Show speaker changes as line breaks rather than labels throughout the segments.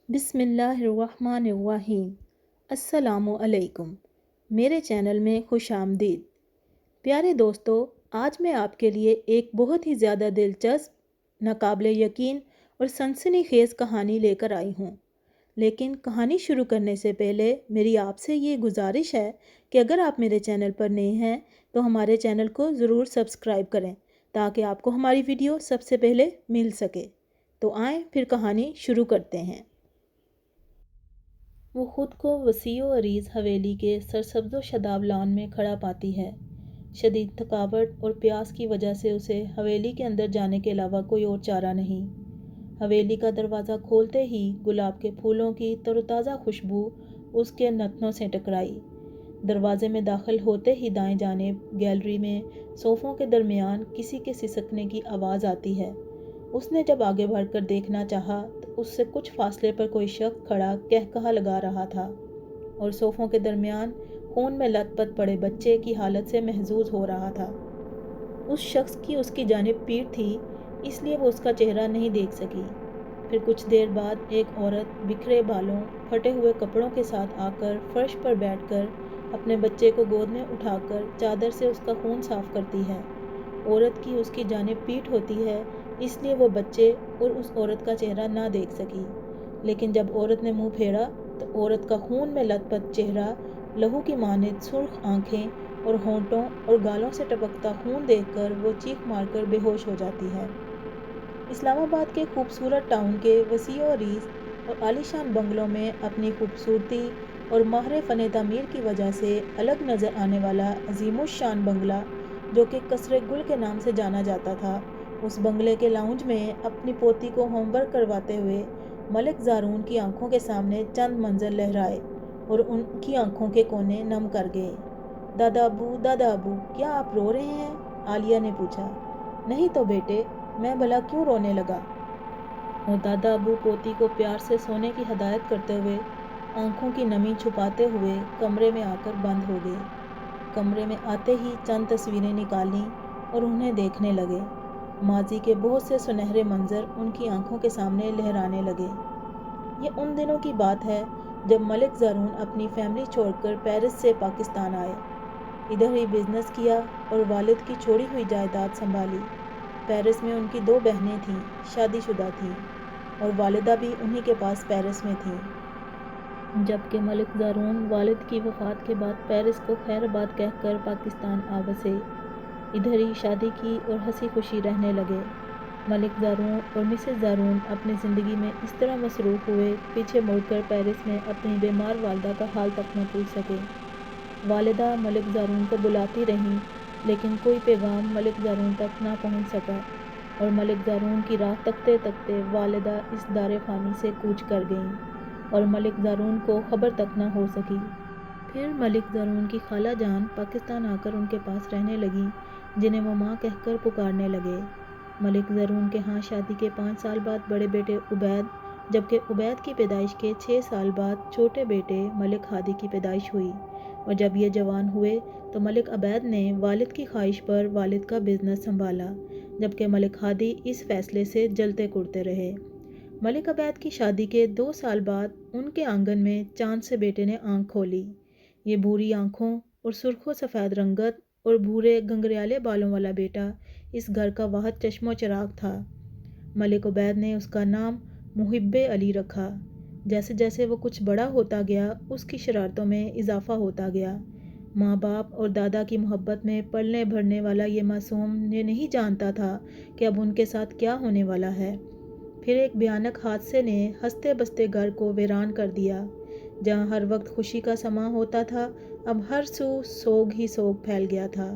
بسم اللہ الرحمن الرحیم۔ السلام علیکم، میرے چینل میں خوش آمدید۔ پیارے دوستو، آج میں آپ کے لیے ایک بہت ہی زیادہ دلچسپ، ناقابل یقین اور سنسنی خیز کہانی لے کر آئی ہوں۔ لیکن کہانی شروع کرنے سے پہلے میری آپ سے یہ گزارش ہے کہ اگر آپ میرے چینل پر نئے ہیں تو ہمارے چینل کو ضرور سبسکرائب کریں تاکہ آپ کو ہماری ویڈیو سب سے پہلے مل سکے۔ تو آئیں پھر کہانی شروع کرتے ہیں۔ وہ خود کو وسیع و عریض حویلی کے سرسبز و شاداب لان میں کھڑا پاتی ہے۔ شدید تھکاوٹ اور پیاس کی وجہ سے اسے حویلی کے اندر جانے کے علاوہ کوئی اور چارہ نہیں۔ حویلی کا دروازہ کھولتے ہی گلاب کے پھولوں کی تر و تازہ خوشبو اس کے نتنوں سے ٹکرائی۔ دروازے میں داخل ہوتے ہی دائیں جانب گیلری میں صوفوں کے درمیان کسی کے سسکنے کی آواز آتی ہے۔ اس نے جب آگے بڑھ کر دیکھنا چاہا تو اس سے کچھ فاصلے پر کوئی شخص کھڑا کہا لگا رہا تھا اور صوفوں کے درمیان خون میں لت پت پڑے بچے کی حالت سے محظوظ ہو رہا تھا۔ اس شخص کی اس کی جانب پیٹھ تھی، اس لیے وہ اس کا چہرہ نہیں دیکھ سکی۔ پھر کچھ دیر بعد ایک عورت بکھرے بالوں، پھٹے ہوئے کپڑوں کے ساتھ آ کر فرش پر بیٹھ کر اپنے بچے کو گود میں اٹھا کر چادر سے اس کا خون صاف کرتی ہے۔ عورت کی اس کی جانب پیٹھ ہوتی ہے، اس لیے وہ بچے اور اس عورت کا چہرہ نہ دیکھ سکی۔ لیکن جب عورت نے منہ پھیرا تو عورت کا خون میں لت پت چہرہ، لہو کی مانند سرخ آنکھیں اور ہونٹوں اور گالوں سے ٹپکتا خون دیکھ کر وہ چیخ مار کر بے ہوش ہو جاتی ہے۔ اسلام آباد کے خوبصورت ٹاؤن کے وسیع و عریض اور عالیشان بنگلوں میں اپنی خوبصورتی اور ماہر فن تعمیر کی وجہ سے الگ نظر آنے والا عظیم الشان بنگلہ، جو کہ قصر گل کے نام سے جانا جاتا تھا، اس بنگلے کے لاؤنج میں اپنی پوتی کو ہوم ورک کرواتے ہوئے ملک زارون کی آنکھوں کے سامنے چند منظر لہرائے اور ان کی آنکھوں کے کونے نم کر گئے۔ دادا ابو، کیا آپ رو رہے ہیں؟ عالیہ نے پوچھا۔ نہیں تو بیٹے، میں بھلا کیوں رونے لگا؟ اور دادا ابو پوتی کو پیار سے سونے کی ہدایت کرتے ہوئے آنکھوں کی نمی چھپاتے ہوئے کمرے میں آ کر بند ہو گئے۔ کمرے میں آتے ہی چند تصویریں نکالیں اور انہیں دیکھنے لگے۔ ماضی کے بہت سے سنہرے منظر ان کی آنکھوں کے سامنے لہرانے لگے۔ یہ ان دنوں کی بات ہے جب ملک زارون اپنی فیملی چھوڑ کر پیرس سے پاکستان آئے۔ ادھر ہی بزنس کیا اور والد کی چھوڑی ہوئی جائیداد سنبھالی۔ پیرس میں ان کی 2 بہنیں تھیں، شادی شدہ تھیں، اور والدہ بھی انہی کے پاس پیرس میں تھیں۔ جبکہ ملک زارون والد کی وفات کے بعد پیرس کو خیر آباد کہہ کر پاکستان آ بسے۔ ادھر ہی شادی کی اور ہنسی خوشی رہنے لگے۔ ملک زارون اور مسز زارون اپنی زندگی میں اس طرح مصروف ہوئے، پیچھے مڑ کر پیرس میں اپنی بیمار والدہ کا حال تک نہ پوچھ سکے۔ والدہ ملک زارون کو بلاتی رہیں، لیکن کوئی پیغام ملک زارون تک نہ پہنچ سکا اور ملک زارون کی راہ تکتے تکتے والدہ اس دار فانی سے کوچ کر گئیں اور ملک زارون کو خبر تک نہ ہو سکی۔ پھر ملک زارون کی خالہ جان پاکستان آ کر ان کے پاس رہنے لگیں، جنہیں وہ ماں کہہ کر پکارنے لگے۔ ملک زارون کے ہاں شادی کے 5 سال بعد بڑے بیٹے عبید، جبکہ عبید کی پیدائش کے 6 سال بعد چھوٹے بیٹے ملک ہادی کی پیدائش ہوئی، اور جب یہ جوان ہوئے تو ملک عبید نے والد کی خواہش پر والد کا بزنس سنبھالا، جبکہ ملک ہادی اس فیصلے سے جلتے کڑتے رہے۔ ملک عبید کی شادی کے 2 سال بعد ان کے آنگن میں چاند سے بیٹے نے آنکھ کھولی۔ یہ بھوری آنکھوں اور سرخ و سفید رنگت اور بھورے گنگریالے بالوں والا بیٹا اس گھر کا واحد چشم و چراغ تھا۔ ملک عبید نے اس کا نام محب علی رکھا۔ جیسے جیسے وہ کچھ بڑا ہوتا گیا، اس کی شرارتوں میں اضافہ ہوتا گیا۔ ماں باپ اور دادا کی محبت میں پلنے بھرنے والا یہ معصوم یہ نہیں جانتا تھا کہ اب ان کے ساتھ کیا ہونے والا ہے۔ پھر ایک بھیانک حادثے نے ہنستے بستے گھر کو ویران کر دیا۔ جہاں ہر وقت خوشی کا سماں ہوتا تھا، اب ہر سو سوگ ہی سوگ پھیل گیا تھا۔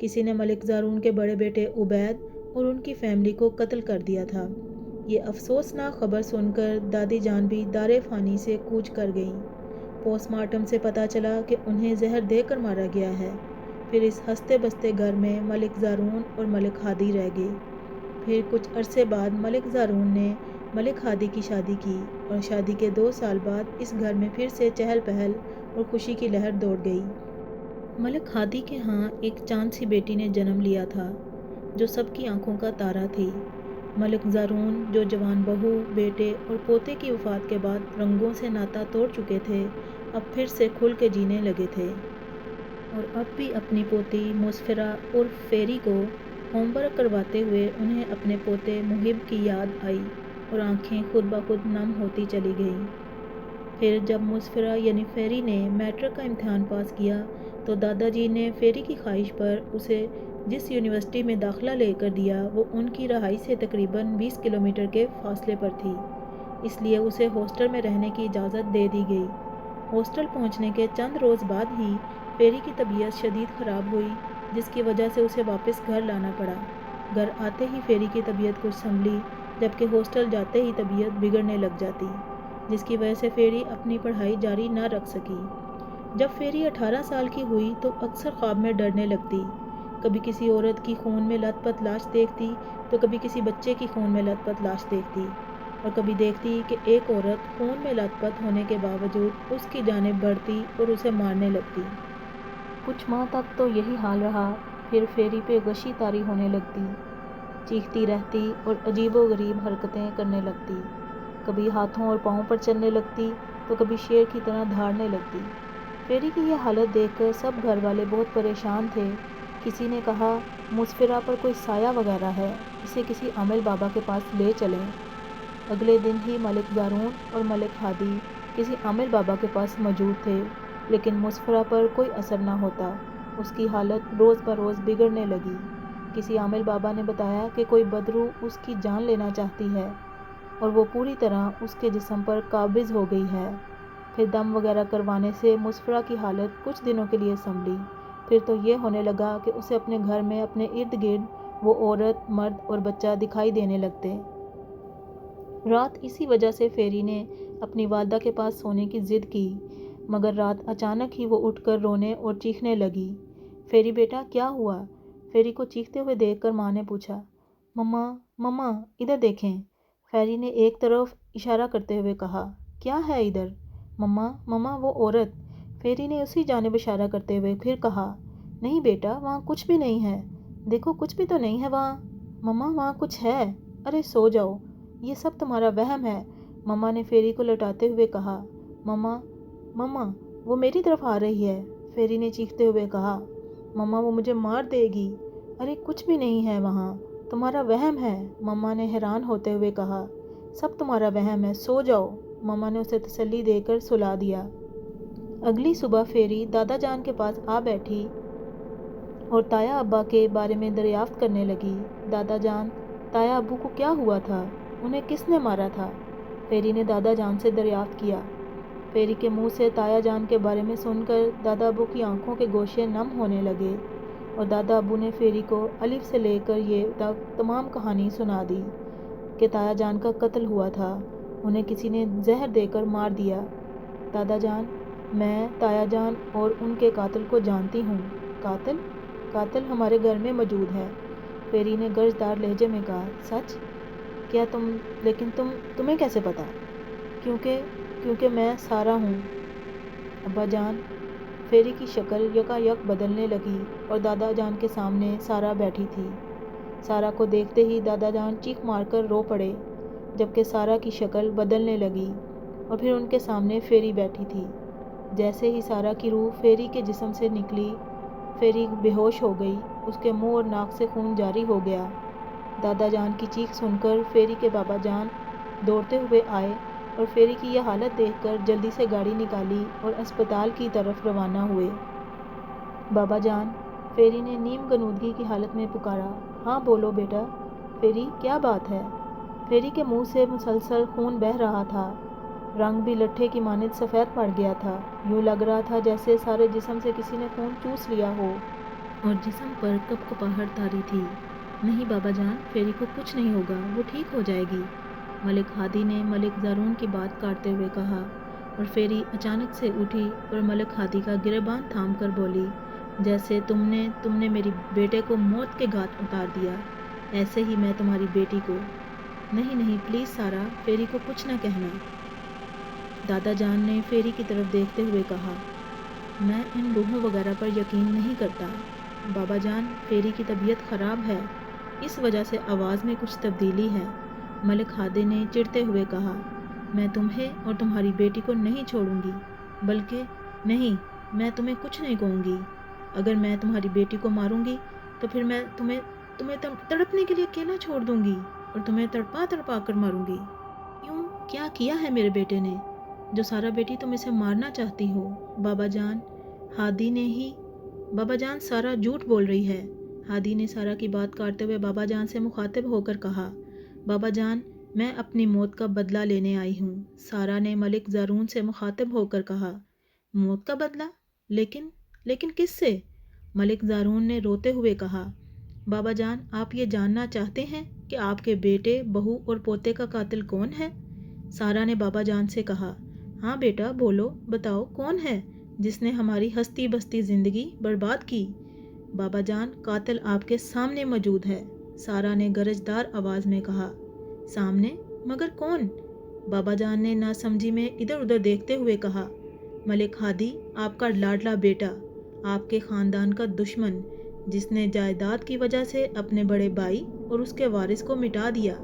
کسی نے ملک زارون کے بڑے بیٹے عبید اور ان کی فیملی کو قتل کر دیا تھا۔ یہ افسوسناک خبر سن کر دادی جان بھی دار فانی سے کوچ کر گئیں۔ پوسٹ مارٹم سے پتہ چلا کہ انہیں زہر دے کر مارا گیا ہے۔ پھر اس ہنستے بستے گھر میں ملک زارون اور ملک ہادی رہ گئے۔ پھر کچھ عرصے بعد ملک زارون نے ملک ہادی کی شادی کی اور شادی کے 2 سال بعد اس گھر میں پھر سے چہل پہل اور خوشی کی لہر دوڑ گئی۔ ملک ہادی کے ہاں ایک چاند سی بیٹی نے جنم لیا تھا، جو سب کی آنکھوں کا تارا تھی۔ ملک زارون جو جوان بہو، بیٹے اور پوتے کی وفات کے بعد رنگوں سے ناتا توڑ چکے تھے، اب پھر سے کھل کے جینے لگے تھے، اور اب بھی اپنی پوتی مسفرہ اور فیری کو ہوم ورک کرواتے ہوئے انہیں اپنے پوتے محب کی یاد آئی اور آنکھیں خود بخود نم ہوتی چلی گئیں۔ پھر جب مسفرہ یعنی فیری نے میٹرک کا امتحان پاس کیا تو دادا جی نے فیری کی خواہش پر اسے جس یونیورسٹی میں داخلہ لے کر دیا وہ ان کی رہائش سے تقریباً 20 کلومیٹر کے فاصلے پر تھی، اس لیے اسے ہاسٹل میں رہنے کی اجازت دے دی گئی۔ ہاسٹل پہنچنے کے چند روز بعد ہی فیری کی طبیعت شدید خراب ہوئی، جس کی وجہ سے اسے واپس گھر لانا پڑا۔ گھر آتے ہی فیری کی طبیعت کچھ سنبھلی، جبکہ ہاسٹل جاتے ہی طبیعت بگڑنے لگ جاتی، جس کی وجہ سے فیری اپنی پڑھائی جاری نہ رکھ سکی۔ جب فیری 18 سال کی ہوئی تو اکثر خواب میں ڈرنے لگتی، کبھی کسی عورت کی خون میں لت پت لاش دیکھتی تو کبھی کسی بچے کی خون میں لت پت لاش دیکھتی، اور کبھی دیکھتی کہ ایک عورت خون میں لت پت ہونے کے باوجود اس کی جانب بڑھتی اور اسے مارنے لگتی۔ کچھ ماہ تک تو یہی حال رہا، پھر فیری پہ غشی طاری ہونے لگتی، چیختی رہتی اور عجیب و غریب حرکتیں کرنے لگتی، کبھی ہاتھوں اور پاؤں پر چلنے لگتی تو کبھی شیر کی طرح دھاڑنے لگتی۔ فیری کی یہ حالت دیکھ کر سب گھر والے بہت پریشان تھے۔ کسی نے کہا مسفرہ پر کوئی سایہ وغیرہ ہے، اسے کسی عامل بابا کے پاس لے چلیں۔ اگلے دن ہی ملک زارون اور ملک ہادی کسی عامل بابا کے پاس موجود تھے، لیکن مسفرہ پر کوئی اثر نہ ہوتا، اس کی حالت روز بروز بگڑنے لگی۔ کسی عامل بابا نے بتایا کہ کوئی بدروح اس کی جان لینا چاہتی ہے اور وہ پوری طرح اس کے جسم پر قابض ہو گئی ہے۔ پھر دم وغیرہ کروانے سے مسفرہ کی حالت کچھ دنوں کے لیے سنبھلی، پھر تو یہ ہونے لگا کہ اسے اپنے گھر میں اپنے ارد گرد وہ عورت، مرد اور بچہ دکھائی دینے لگتے۔ رات اسی وجہ سے فیری نے اپنی والدہ کے پاس سونے کی ضد کی، مگر رات اچانک ہی وہ اٹھ کر رونے اور چیخنے لگی۔ فیری بیٹا کیا ہوا؟ فیری کو چیختے ہوئے دیکھ کر ماں نے پوچھا۔ مما مما ادھر دیکھیں، فیری نے ایک طرف اشارہ کرتے ہوئے کہا۔ کیا ہے ادھر؟ مما مما وہ عورت، فیری نے اسی جانب اشارہ کرتے ہوئے پھر کہا۔ نہیں بیٹا وہاں کچھ بھی نہیں ہے، دیکھو کچھ بھی تو نہیں ہے وہاں۔ مما وہاں کچھ ہے، ارے سو جاؤ، یہ سب تمہارا وہم ہے، مما نے فیری کو لٹاتے ہوئے کہا۔ مما مما وہ میری طرف آ رہی ہے، فیری نے چیختے ہوئے کہا۔ مما وہ مجھے مار دے گی، ارے کچھ بھی نہیں ہے وہاں، تمہارا وہم ہے، مما نے حیران ہوتے ہوئے کہا۔ سب تمہارا وہم ہے، سو جاؤ، مما نے اسے تسلی دے کر سلا دیا۔ اگلی صبح فیری دادا جان کے پاس آ بیٹھی اور تایا ابا کے بارے میں دریافت کرنے لگی۔ دادا جان، تایا ابو کو کیا ہوا تھا؟ انہیں کس نے مارا تھا؟ فیری نے دادا جان سے دریافت کیا۔ فیری کے منہ سے تایا جان کے بارے میں سن کر دادا ابو کی آنکھوں کے گوشے نم ہونے لگے، اور دادا ابو نے فیری کو الف سے لے کر یہ تک تمام کہانی سنا دی کہ تایا جان کا قتل ہوا تھا، انہیں کسی نے زہر دے کر مار دیا۔ دادا جان، میں تایا جان اور ان کے قاتل کو جانتی ہوں۔ قاتل؟ قاتل ہمارے گھر میں موجود ہے، فیری نے گرجدار لہجے میں کہا۔ سچ؟ کیا لیکن تمہیں کیسے پتا؟ کیونکہ میں سارہ ہوں۔ ابا جان، فیری کی شکل یکایک بدلنے لگی اور دادا جان کے سامنے سارہ بیٹھی تھی۔ سارہ کو دیکھتے ہی دادا جان چیخ مار کر رو پڑے، جبکہ سارہ کی شکل بدلنے لگی اور پھر ان کے سامنے فیری بیٹھی تھی۔ جیسے ہی سارہ کی روح فیری کے جسم سے نکلی، فیری بے ہوش ہو گئی، اس کے منہ اور ناک سے خون جاری ہو گیا۔ دادا جان کی چیخ سن کر فیری کے بابا جان دوڑتے ہوئے آئے اور فیری کی یہ حالت دیکھ کر جلدی سے گاڑی نکالی اور اسپتال کی طرف روانہ ہوئے۔ بابا جان، فیری نے نیم غنودگی کی حالت میں پکارا۔ ہاں بولو بیٹا، فیری کیا بات ہے؟ فیری کے منہ سے مسلسل خون بہہ رہا تھا، رنگ بھی لٹھے کی مانند سفید پڑ گیا تھا، یوں لگ رہا تھا جیسے سارے جسم سے کسی نے خون چوس لیا ہو اور جسم پر کپکپاہٹ طاری تھی۔ نہیں بابا جان، فیری کو کچھ نہیں ہوگا، وہ ٹھیک ہو جائے گی، ملک ہادی نے ملک زارون کی بات کاٹتے ہوئے کہا، اور فیری اچانک سے اٹھی اور ملک ہادی کا گریباں تھام کر بولی، جیسے تم نے میری بیٹے کو موت کے گھاٹ اتار دیا، ایسے ہی میں تمہاری بیٹی کو۔ نہیں نہیں پلیز سارہ، فیری کو کچھ نہ کہنا، دادا جان نے فیری کی طرف دیکھتے ہوئے کہا۔ میں ان روحوں وغیرہ پر یقین نہیں کرتا، بابا جان، فیری کی طبیعت خراب ہے، اس وجہ سے آواز میں کچھ تبدیلی ہے۔ ملک ہادی نے چڑھتے ہوئے کہا، میں تمہیں اور تمہاری بیٹی کو نہیں چھوڑوں گی، بلکہ نہیں، میں تمہیں کچھ نہیں کہوں گی۔ اگر میں تمہاری بیٹی کو ماروں گی تو پھر میں تمہیں تڑپنے کے لیے اکیلا چھوڑ دوں گی اور تمہیں تڑپا تڑپا کر ماروں گی۔ کیوں؟ کیا کیا ہے میرے بیٹے نے جو سارا بیٹی تم اسے مارنا چاہتی ہو؟ بابا جان، ہادی نے ہی بابا جان، سارا جھوٹ بول رہی ہے۔ ہادی نے سارا کی بات کاٹتے ہوئے بابا جان سے مخاطب ہو کر کہا، بابا جان، میں اپنی موت کا بدلہ لینے آئی ہوں۔ سارا نے ملک زارون سے مخاطب ہو کر کہا، موت کا بدلہ؟ لیکن کس سے؟ ملک زارون نے روتے ہوئے کہا، بابا جان، آپ یہ جاننا چاہتے ہیں کہ آپ کے بیٹے، بہو اور پوتے کا قاتل کون ہے؟ سارا نے بابا جان سے کہا، ہاں بیٹا، بولو، بتاؤ کون ہے جس نے ہماری ہستی بستی زندگی برباد کی؟ بابا جان، قاتل آپ کے سامنے موجود ہے، سارا نے گرجدار آواز میں کہا۔ سامنے؟ مگر کون؟ بابا جان نے ناسمجھی میں ادھر ادھر دیکھتے ہوئے کہا، ملک ہادی، آپ کا لاڈلا بیٹا، آپ کے خاندان کا دشمن، جس نے جائیداد کی وجہ سے اپنے بڑے بھائی اور اس کے وارث کو مٹا دیا۔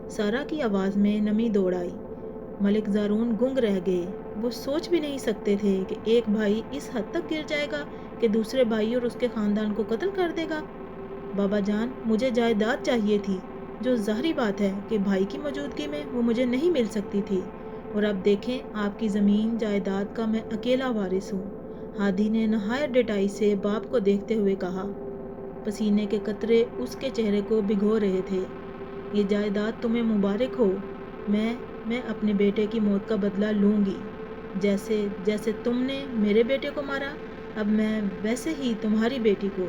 سارا کی آواز میں نمی دوڑ آئی۔ ملک زارون گنگ رہ گئے۔ وہ سوچ بھی نہیں سکتے تھے کہ ایک بھائی اس حد تک گر جائے گا کہ دوسرے بھائی اور اس کے خاندان کو قتل کر دے گا۔ بابا جان، مجھے جائیداد چاہیے تھی، جو ظاہری بات ہے کہ بھائی کی موجودگی میں وہ مجھے نہیں مل سکتی تھی، اور اب دیکھیں، آپ کی زمین جائیداد کا میں اکیلا وارث ہوں۔ ہادی نے نہایت ڈٹائی سے باپ کو دیکھتے ہوئے کہا۔ پسینے کے قطرے اس کے چہرے کو بھگو رہے تھے۔ یہ جائیداد تمہیں مبارک ہو۔ میں اپنے بیٹے کی موت کا بدلہ لوں گی۔ جیسے تم نے میرے بیٹے کو مارا، اب میں ویسے ہی تمہاری بیٹی کو۔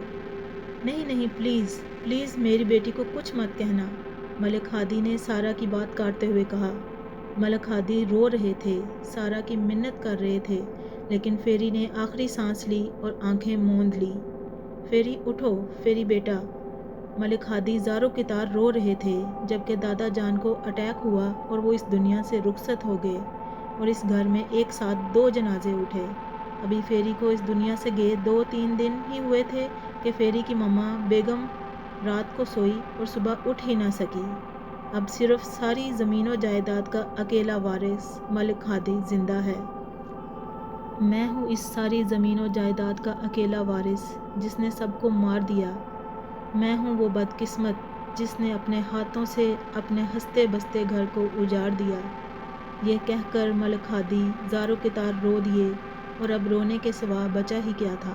نہیں، پلیز میری بیٹی کو کچھ مت کہنا، ملک ہادی نے سارا کی بات کاٹتے ہوئے کہا۔ ملک ہادی رو رہے تھے، سارا کی منت کر رہے تھے، لیکن فیری نے آخری سانس لی اور آنکھیں موند لی۔ فیری، اٹھو، فیری بیٹا۔ ملک ہادی زاروں کی طرح رو رہے تھے، جبکہ دادا جان کو اٹیک ہوا اور وہ اس دنیا سے رخصت ہو گئے، اور اس گھر میں ایک ساتھ 2 جنازے اٹھے۔ ابھی فیری کو اس دنیا سے گئے 2-3 دن ہی ہوئے تھے کہ فیری کی ماما بیگم رات کو سوئی اور صبح اٹھ ہی نہ سکی۔ اب صرف ساری زمین و جائیداد کا اکیلا وارث ملک ہادی زندہ ہے۔ میں ہوں اس ساری زمین و جائیداد کا اکیلا وارث جس نے سب کو مار دیا۔ میں ہوں وہ بدقسمت جس نے اپنے ہاتھوں سے اپنے ہنستے بستے گھر کو اجاڑ دیا۔ یہ کہہ کر ملک ہادی زاروں کی طرح رو دیے، اور اب رونے کے سوا بچا ہی کیا تھا۔